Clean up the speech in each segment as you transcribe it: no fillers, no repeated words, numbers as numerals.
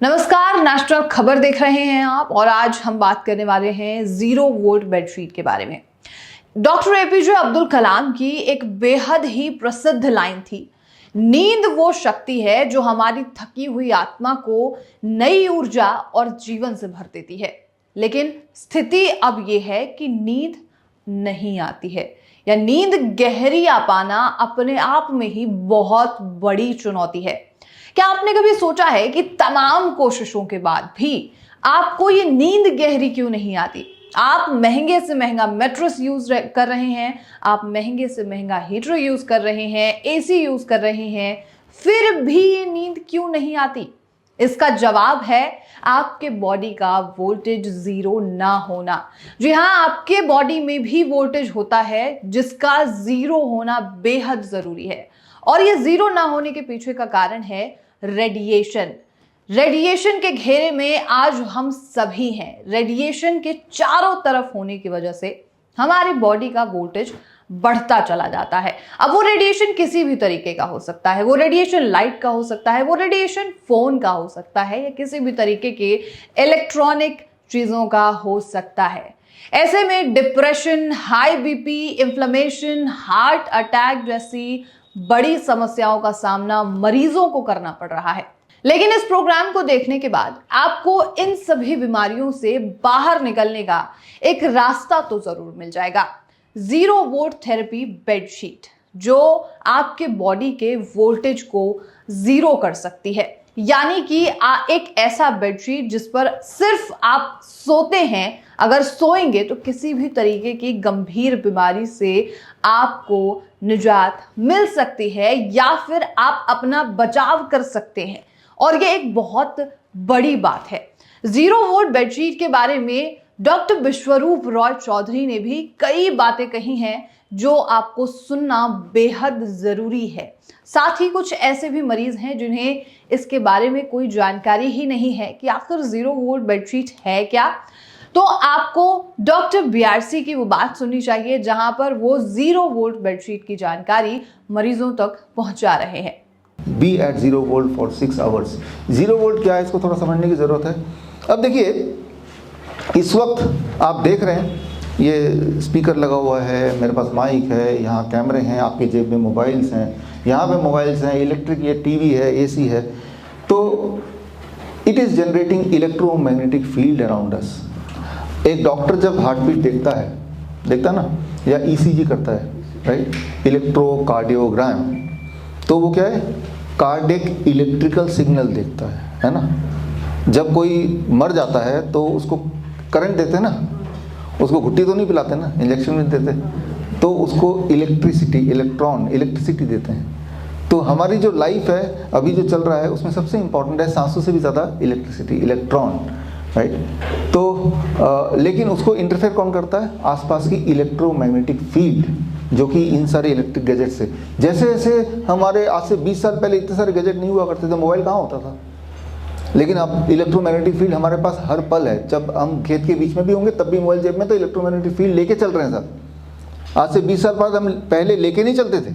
नमस्कार, नेशनल खबर देख रहे हैं आप और आज हम बात करने वाले हैं 0 वोल्ट बेडशीट के बारे में। डॉक्टर एपीजे अब्दुल कलाम की एक बेहद ही प्रसिद्ध लाइन थी, नींद वो शक्ति है जो हमारी थकी हुई आत्मा को नई ऊर्जा और जीवन से भर देती है। लेकिन स्थिति अब यह है कि नींद नहीं आती है या नींद गहरी आ पाना अपने आप में ही बहुत बड़ी चुनौती है। क्या आपने कभी सोचा है कि तमाम कोशिशों के बाद भी आपको ये नींद गहरी क्यों नहीं आती? आप महंगे से महंगा मैट्रेस यूज कर रहे हैं, आप महंगे से महंगा हीटर यूज कर रहे हैं, एसी यूज कर रहे हैं, फिर भी ये नींद क्यों नहीं आती? इसका जवाब है आपके बॉडी का वोल्टेज जीरो ना होना। जी हाँ, आपके बॉडी में भी वोल्टेज होता है जिसका जीरो होना बेहद जरूरी है और ये जीरो ना होने के पीछे का कारण है रेडिएशन। रेडिएशन के घेरे में आज हम सभी हैं। रेडिएशन के चारों तरफ होने की वजह से हमारी बॉडी का वोल्टेज बढ़ता चला जाता है। अब वो रेडिएशन किसी भी तरीके का हो सकता है, वो रेडिएशन लाइट का हो सकता है, वो रेडिएशन फोन का हो सकता है या किसी भी तरीके के इलेक्ट्रॉनिक चीजों का हो सकता है। ऐसे में depression, high BP, inflammation, heart attack जैसी बड़ी समस्याओं का सामना मरीजों को करना पड़ रहा है। लेकिन इस प्रोग्राम को देखने के बाद आपको इन सभी बीमारियों से बाहर निकलने का एक रास्ता तो जरूर मिल जाएगा। 0 वोल्ट थेरेपी बेडशीट जो आपके बॉडी के वोल्टेज को जीरो कर सकती है, यानी कि एक ऐसा बेडशीट जिस पर सिर्फ आप सोते हैं, अगर सोएंगे तो किसी भी तरीके की गंभीर बीमारी से आपको निजात मिल सकती है या फिर आप अपना बचाव कर सकते हैं। और ये एक बहुत बड़ी बात है। 0 वोल्ट बेडशीट के बारे में डॉक्टर विश्वरूप रॉय चौधरी ने भी कई बातें कही हैं जो आपको सुनना बेहद जरूरी है। साथ ही कुछ ऐसे भी मरीज हैं जिन्हें इसके बारे में कोई जानकारी ही नहीं है कि आखिर 0 वोल्ट बेडशीट है क्या। तो आपको डॉक्टर बीआरसी की वो बात सुननी चाहिए जहां पर वो 0 वोल्ट बेडशीट की जानकारी मरीजों तक पहुंचा रहे हैं। Be at 0 volt for 6 hours. 0 volt क्या है, इसको थोड़ा समझने की ज़रूरत है। अब देखिए, इस वक्त आप देख रहे हैं ये स्पीकर लगा हुआ है, मेरे पास माइक है, यहाँ कैमरे हैं, आपकी जेब में मोबाइल्स हैं, यहाँ पे मोबाइल्स हैं, इलेक्ट्रिक ये टीवी है, एसी है। तो it is generating electromagnetic field around us. एक डॉक्टर जब हार्ट बीट देखता ना, या ईसीजी करता है, राइट, इलेक्ट्रोकार्डियोग्राम, तो वो क्या है, कार्डियक इलेक्ट्रिकल सिग्नल देखता है ना। जब कोई मर जाता है तो उसको करंट देते हैं ना, उसको घुट्टी तो नहीं पिलाते ना, इंजेक्शन नहीं देते, तो उसको इलेक्ट्रिसिटी देते हैं। तो हमारी जो लाइफ है अभी जो चल रहा है उसमें सबसे इंपॉर्टेंट है, सांसों से भी ज़्यादा इलेक्ट्रिसिटी, इलेक्ट्रॉन, राइट। तो लेकिन उसको इंटरफेयर कौन करता है? आसपास की इलेक्ट्रोमैग्नेटिक फील्ड, जो कि इन सारे इलेक्ट्रिक गैजेट से, जैसे जैसे हमारे आज से 20 साल पहले इतने सारे गैजेट नहीं हुआ करते थे, मोबाइल कहाँ होता था, लेकिन अब इलेक्ट्रोमैग्नेटिक फील्ड हमारे पास हर पल है। जब हम खेत के बीच में भी होंगे तब भी मोबाइल जेब में, तो इलेक्ट्रोमैग्नेटिक फील्ड लेके चल रहे हैं साथ। आज से 20 साल बाद हम पहले लेके नहीं चलते थे,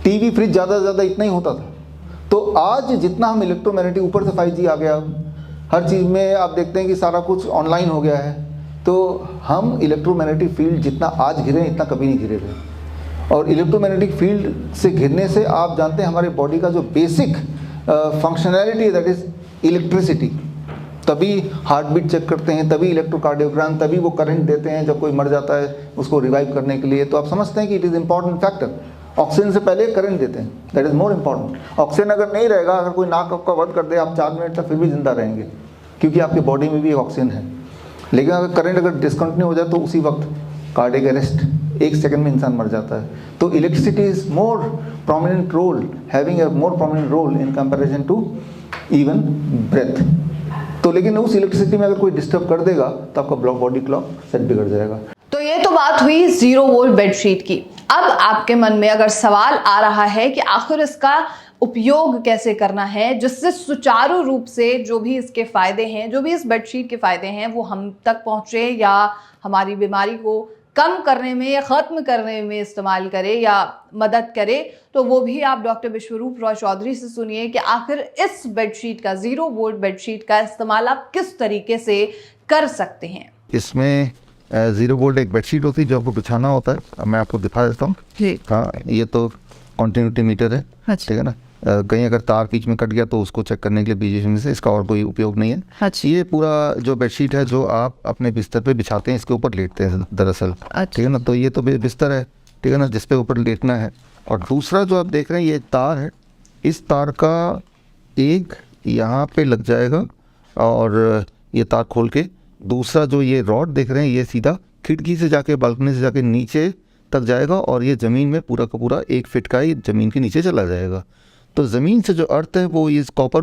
टीवी फ्रिज ज़्यादा से ज़्यादा इतना ही होता था। तो आज जितना हम इलेक्ट्रोमैग्नेटिक, ऊपर से 5G आ गया, हर चीज़ में आप देखते हैं कि सारा कुछ ऑनलाइन हो गया है, तो हम इलेक्ट्रोमैग्नेटिक फील्ड जितना आज घिरे हैं इतना कभी नहीं घिरे थे। और इलेक्ट्रोमैग्नेटिक फील्ड से घिरने से आप जानते हैं हमारे बॉडी का जो basic functionality, that is electricity, तभी हार्ट बीट चेक करते हैं, तभी इलेक्ट्रोकार्डियोग्राम, तभी वो करंट देते हैं जब कोई मर जाता है उसको रिवाइव करने के लिए। तो आप समझते हैं कि it is important factor. Oxygen से पहले करंट देते हैं, that is more important. Oxygen अगर नहीं रहेगा, अगर कोई नाक आपका बंद कर दे, आप 4 मिनट तक फिर भी जिंदा रहेंगे, क्योंकि आपकी बॉडी में भी ऑक्सीजन है। लेकिन अगर करंट अगर डिसकंटिन्यू हो जाए तो उसी वक्त कार्डियक अरेस्ट, 1 सेकंड में इंसान मर जाता है। तो electricity is more prominent role, having a more prominent role in comparison to even breath. तो लेकिन उस इलेक्ट्रिसिटी में अगर कोई डिस्टर्ब कर देगा तो आपका बॉडी क्लॉक सेट बिगड़ जाएगा। तो ये तो बात हुई 0 वोल्ट बेडशीट की। अब आपके मन में अगर सवाल आ रहा है कि आखिर इसका उपयोग कैसे करना है जिससे सुचारू रूप से जो भी इसके फायदे हैं, जो भी इस बेडशीट के फायदे हैं, वो हम तक पहुंचे या हमारी बीमारी को कम करने में या खत्म करने में इस्तेमाल करे या मदद करे, तो वो भी आप डॉक्टर विश्वरूप रॉय चौधरी से सुनिए कि आखिर इस बेडशीट का, 0 वोल्ट बेडशीट का इस्तेमाल आप किस तरीके से कर सकते हैं। इसमें 0 वोल्ट एक बेडशीट होती है जो आपको बिछाना होता है। अब मैं आपको दिखा देता हूँ। हाँ, ये तो कॉन्टिन्यूटी मीटर है, ठीक है ना। कहीं अगर तार बीच में कट गया तो उसको चेक करने के लिए बीच में से, इसका और कोई उपयोग नहीं है। ये पूरा जो बेडशीट है जो आप अपने बिस्तर पे बिछाते हैं, इसके ऊपर लेटते हैं दरअसल, ठीक है ना। तो ये तो बिस्तर है, ठीक है ना, जिस पे ऊपर लेटना है। और दूसरा जो आप देख रहे हैं ये तार है, इस तार का एक यहाँ पे लग जाएगा और ये तार खोल के, दूसरा जो ये रॉड देख रहे हैं ये सीधा खिड़की से जाके, बालकनी से जाके नीचे तक जाएगा और ये ज़मीन में पूरा का पूरा 1 फीट का ही ज़मीन के नीचे चला जाएगा। तो ज़मीन से जो अर्थ है वो इस कॉपर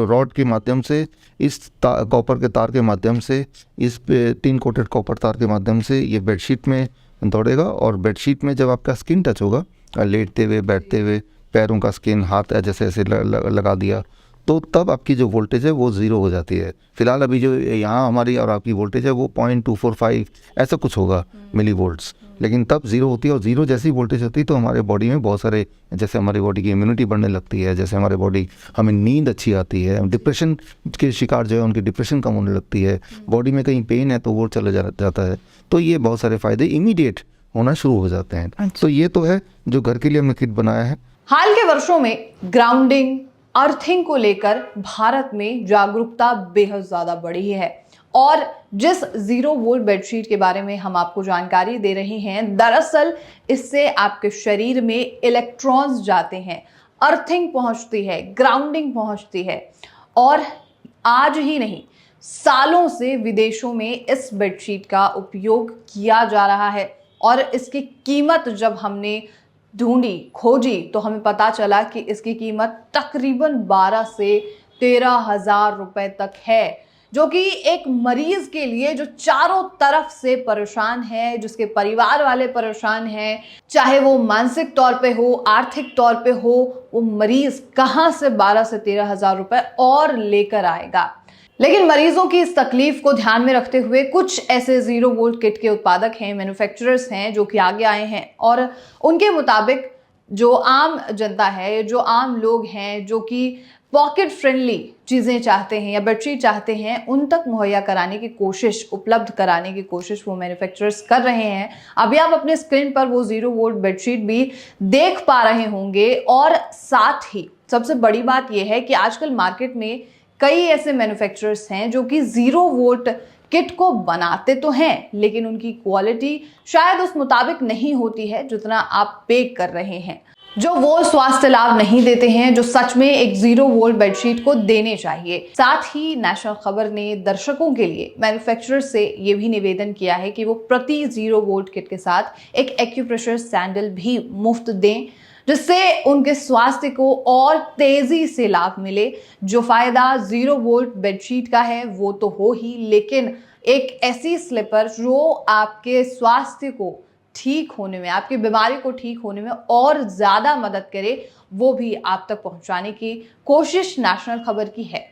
रॉड के माध्यम से, इस कॉपर के तार के माध्यम से, इस 3 कोटेड कॉपर तार के माध्यम से ये बेडशीट में दौड़ेगा। और बेडशीट में जब आपका स्किन टच होगा, लेटते हुए, बैठते हुए, पैरों का स्किन, हाथ जैसे ऐसे लगा दिया, तो तब आपकी जो वोल्टेज है वो 0 हो जाती है। फिलहाल अभी जो यहाँ हमारी और आपकी वोल्टेज है वो 0.245 ऐसा कुछ होगा मिली वोल्ट्स, लेकिन तब 0 होती है। और 0 जैसी वोल्टेज होती है तो हमारे बॉडी में बहुत सारे, जैसे हमारी बॉडी की इम्यूनिटी बढ़ने लगती है, जैसे हमारे बॉडी, हमें नींद अच्छी आती है, डिप्रेशन के शिकार जो है उनकी डिप्रेशन कम होने लगती है, बॉडी में कहीं पेन है तो वो चले जाता है। तो ये बहुत सारे फ़ायदे इमीडिएट होना शुरू हो जाते हैं। तो ये तो है जो घर के लिए हमने किट बनाया है। हाल के वर्षों में ग्राउंडिंग, अर्थिंग को लेकर भारत में जागरूकता बेहद ज्यादा बढ़ी है और जिस 0 वोल्ट बेडशीट के बारे में हम आपको जानकारी दे रहे हैं, दरअसल इससे आपके शरीर में इलेक्ट्रॉन्स जाते हैं, अर्थिंग पहुंचती है, ग्राउंडिंग पहुंचती है। और आज ही नहीं, सालों से विदेशों में इस बेडशीट का उपयोग किया जा रहा है और इसकी कीमत जब हमने ढूंढी, खोजी, तो हमें पता चला कि इसकी कीमत तकरीबन 12 से 13 हजार रुपए तक है, जो कि एक मरीज के लिए जो चारों तरफ से परेशान है, जिसके परिवार वाले परेशान हैं, चाहे वो मानसिक तौर पे हो, आर्थिक तौर पे हो, वो मरीज कहां से 12 से 13 हजार रुपए और लेकर आएगा। लेकिन मरीजों की इस तकलीफ को ध्यान में रखते हुए कुछ ऐसे 0 वोल्ट किट के उत्पादक हैं, मैन्युफैक्चरर्स हैं, जो कि आगे आए हैं और उनके मुताबिक जो आम जनता है, जो आम लोग हैं, जो कि पॉकेट फ्रेंडली चीज़ें चाहते हैं या बेडशीट चाहते हैं, उन तक मुहैया कराने की कोशिश, उपलब्ध कराने की कोशिश वो मैन्युफैक्चरर्स कर रहे हैं। अभी आप अपने स्क्रीन पर वो 0 वोल्ट बेडशीट भी देख पा रहे होंगे। और साथ ही सबसे बड़ी बात यह है कि आजकल मार्केट में कई ऐसे मैन्युफैक्चरर्स हैं जो कि 0 वोल्ट किट को बनाते तो हैं, लेकिन उनकी क्वालिटी शायद उस मुताबिक नहीं होती है जितना आप पे कर रहे हैं, जो वो स्वास्थ्य लाभ नहीं देते हैं जो सच में एक 0 वोल्ट बेडशीट को देने चाहिए। साथ ही नेशनल खबर ने दर्शकों के लिए मैन्युफैक्चरर से ये भी निवेदन किया है कि वो प्रति 0 वोल्ट किट के साथ एक एक्यूप्रेशर सैंडल भी मुफ्त दें, जिससे उनके स्वास्थ्य को और तेजी से लाभ मिले। जो फायदा 0 वोल्ट बेडशीट का है वो तो हो ही, लेकिन एक ऐसी स्लीपर जो आपके स्वास्थ्य को ठीक होने में, आपकी बीमारी को ठीक होने में और ज्यादा मदद करे, वो भी आप तक पहुंचाने की कोशिश नेशनल खबर की है।